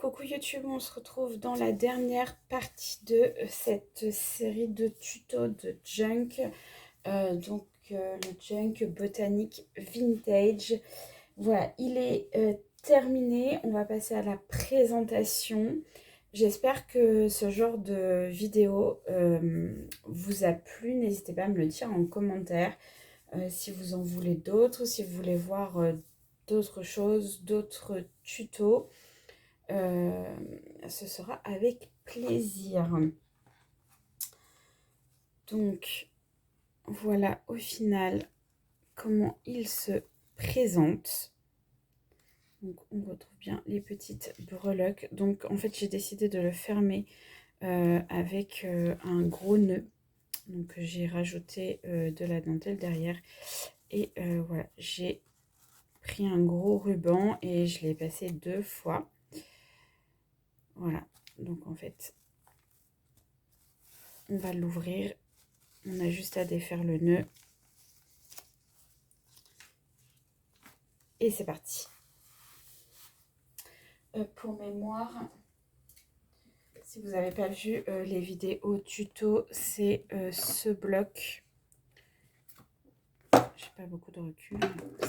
coucou YouTube, on se retrouve dans la dernière partie de cette série de tutos de junk, le junk botanique vintage. Voilà, il est terminé, on va passer à la présentation. J'espère que ce genre de vidéo vous a plu, n'hésitez pas à me le dire en commentaire si vous en voulez d'autres, si vous voulez voir d'autres choses, d'autres tutos. Ce sera avec plaisir. Donc, voilà au final comment il se présente. Donc, on retrouve bien les petites breloques. Donc, en fait, j'ai décidé de le fermer avec un gros nœud. Donc, j'ai rajouté de la dentelle derrière. Et voilà, j'ai pris un gros ruban et je l'ai passé 2 fois. Voilà, donc en fait, on va l'ouvrir. On a juste à défaire le nœud. Et c'est parti. Pour mémoire, si vous n'avez pas vu les vidéos tuto, c'est ce bloc. J'ai pas beaucoup de recul.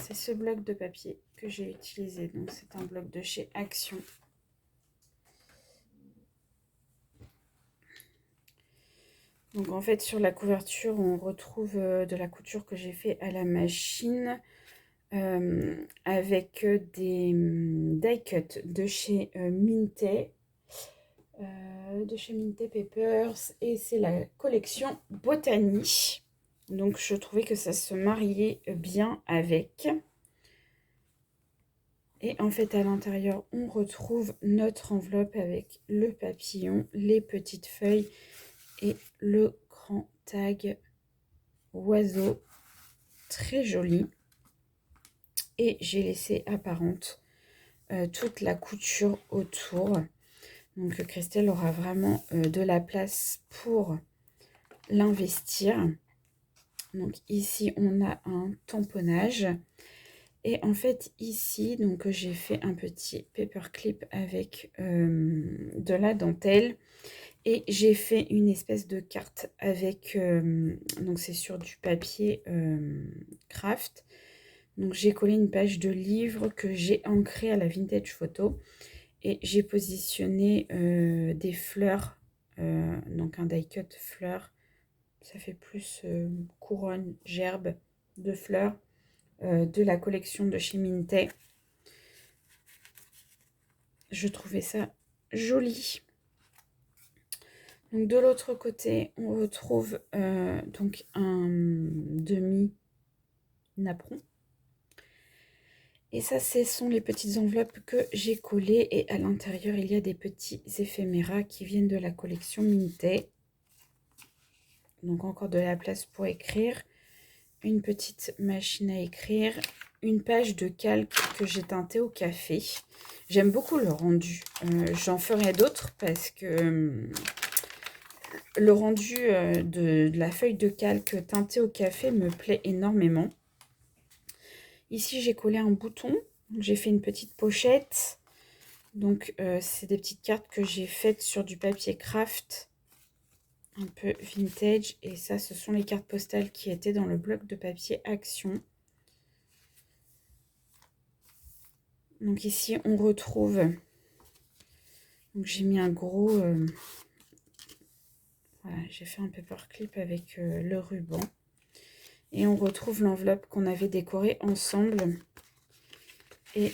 C'est ce bloc de papier que j'ai utilisé. Donc c'est un bloc de chez Action. Donc en fait sur la couverture on retrouve de la couture que j'ai fait à la machine avec des die cut de chez Minté, Papers, et c'est la collection Botany. Donc je trouvais que ça se mariait bien avec. Et en fait à l'intérieur on retrouve notre enveloppe avec le papillon, les petites feuilles et le grand tag oiseau très joli. Et j'ai laissé apparente toute la couture autour. Donc Christelle aura vraiment de la place pour l'investir. Donc ici on a un tamponnage. Et en fait ici donc j'ai fait un petit paperclip avec de la dentelle. Et j'ai fait une espèce de carte avec, donc c'est sur du papier craft. Donc j'ai collé une page de livre que j'ai ancrée à la vintage photo. Et j'ai positionné des fleurs, donc un die cut fleurs. Ça fait plus couronne, gerbe de fleurs de la collection de chez Minté. Je trouvais ça joli. Donc de l'autre côté, on retrouve donc un demi-napperon. Et ça, ce sont les petites enveloppes que j'ai collées. Et à l'intérieur, il y a des petits éphéméras qui viennent de la collection Minté. Donc encore de la place pour écrire. Une petite machine à écrire. Une page de calque que j'ai teintée au café. J'aime beaucoup le rendu. J'en ferai d'autres parce que... le rendu de la feuille de calque teintée au café me plaît énormément. Ici, j'ai collé un bouton. J'ai fait une petite pochette. Donc, c'est des petites cartes que j'ai faites sur du papier craft. Un peu vintage. Et ça, ce sont les cartes postales qui étaient dans le bloc de papier Action. Donc ici, on retrouve... Donc, j'ai mis un gros... voilà, j'ai fait un paperclip avec le ruban. Et on retrouve l'enveloppe qu'on avait décorée ensemble. Et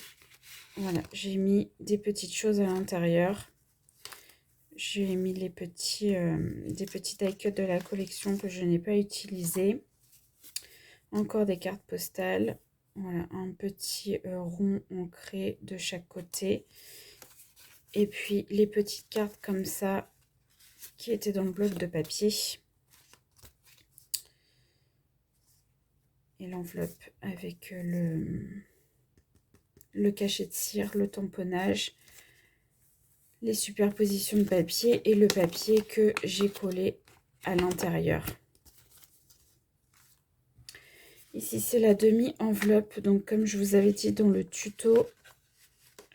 voilà, j'ai mis des petites choses à l'intérieur. J'ai mis des petits die cut de la collection que je n'ai pas utilisés. Encore des cartes postales. Voilà, un petit rond ancré de chaque côté. Et puis les petites cartes comme ça qui étaient dans le bloc de papier. Et l'enveloppe avec le cachet de cire, le tamponnage, les superpositions de papier et le papier que j'ai collé à l'intérieur. Ici, c'est la demi-enveloppe. Donc, comme je vous avais dit dans le tuto,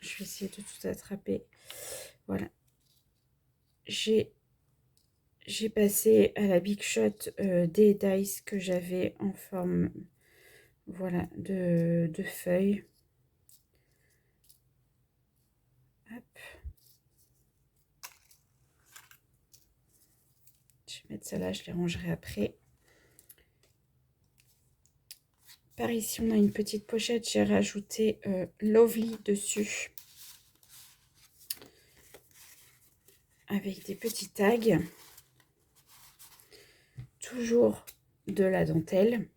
Je vais essayer de tout attraper. Voilà. J'ai passé à la Big Shot des dice que j'avais en forme, voilà, de feuilles. Hop. Je vais mettre ça là, je les rangerai après. Par ici, on a une petite pochette. J'ai rajouté Lovely dessus. Avec des petits tags. Toujours de la dentelle.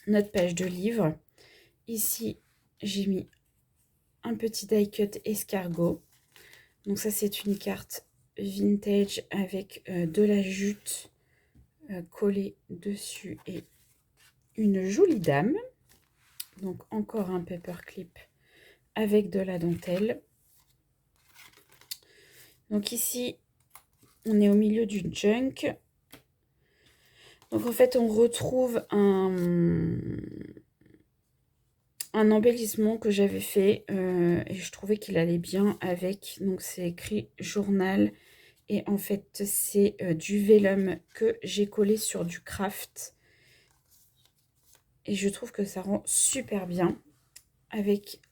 Notre page de livre. Ici, j'ai mis un petit die cut escargot. Donc ça, c'est une carte vintage avec de la jute collée dessus et une jolie dame. Donc encore un paperclip avec de la dentelle. Donc ici, on est au milieu du junk. Donc en fait, on retrouve un embellissement que j'avais fait et je trouvais qu'il allait bien avec. Donc c'est écrit journal et en fait c'est du vellum que j'ai collé sur du craft. Et je trouve que ça rend super bien avec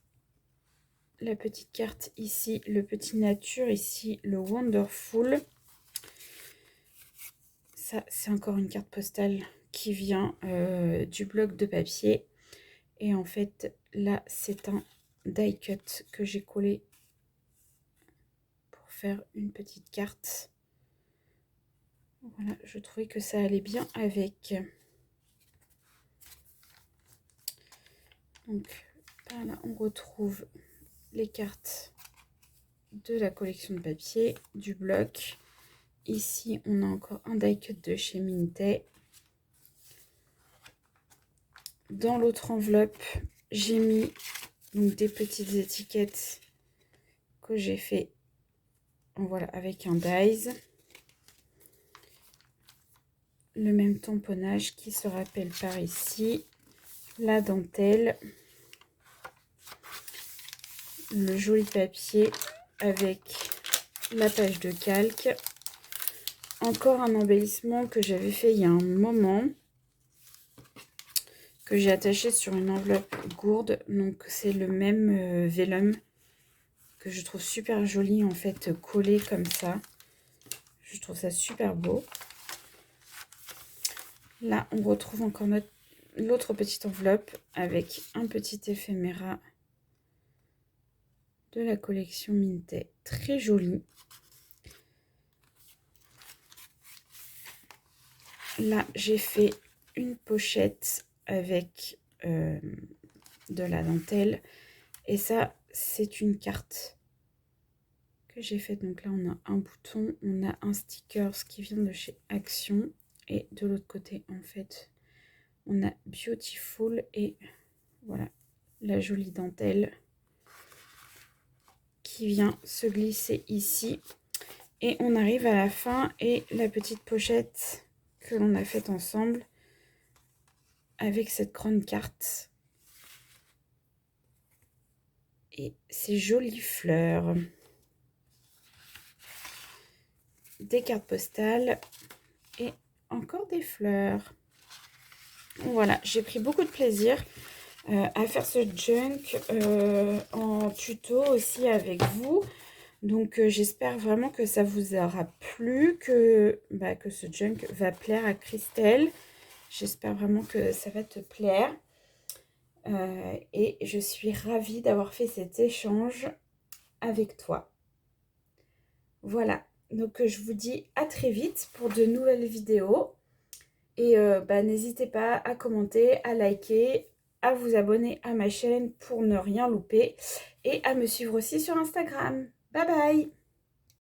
la petite carte ici, le petit nature, ici le wonderful. Ça, c'est encore une carte postale qui vient du bloc de papier. Et en fait, là, c'est un die cut que j'ai collé pour faire une petite carte. Voilà, je trouvais que ça allait bien avec. Donc, là, on retrouve les cartes de la collection de papier, du bloc. Ici, on a encore un die cut de chez Minté. Dans l'autre enveloppe, j'ai mis donc des petites étiquettes que j'ai fait, voilà, avec un dies. Le même tamponnage qui se rappelle par ici. La dentelle. Le joli papier avec la page de calque. Encore un embellissement que j'avais fait il y a un moment, que j'ai attaché sur une enveloppe gourde. Donc c'est le même vellum que je trouve super joli en fait, collé comme ça. Je trouve ça super beau. Là on retrouve encore l'autre petite enveloppe avec un petit éphéméra de la collection Minté, très joli. Là j'ai fait une pochette avec de la dentelle et ça c'est une carte que j'ai faite. Donc là on a un bouton, on a un sticker qui vient de chez Action et de l'autre côté en fait on a Beautiful et voilà la jolie dentelle qui vient se glisser ici. Et on arrive à la fin et la petite pochette que l'on a faite ensemble avec cette grande carte et ces jolies fleurs. Des cartes postales et encore des fleurs. Voilà, j'ai pris beaucoup de plaisir à faire ce junk en tuto aussi avec vous. Donc j'espère vraiment que ça vous aura plu, que ce junk va plaire à Christelle. J'espère vraiment que ça va te plaire. Et je suis ravie d'avoir fait cet échange avec toi. Voilà, donc je vous dis à très vite pour de nouvelles vidéos. Et n'hésitez pas à commenter, à liker, à vous abonner à ma chaîne pour ne rien louper. Et à me suivre aussi sur Instagram. Bye bye!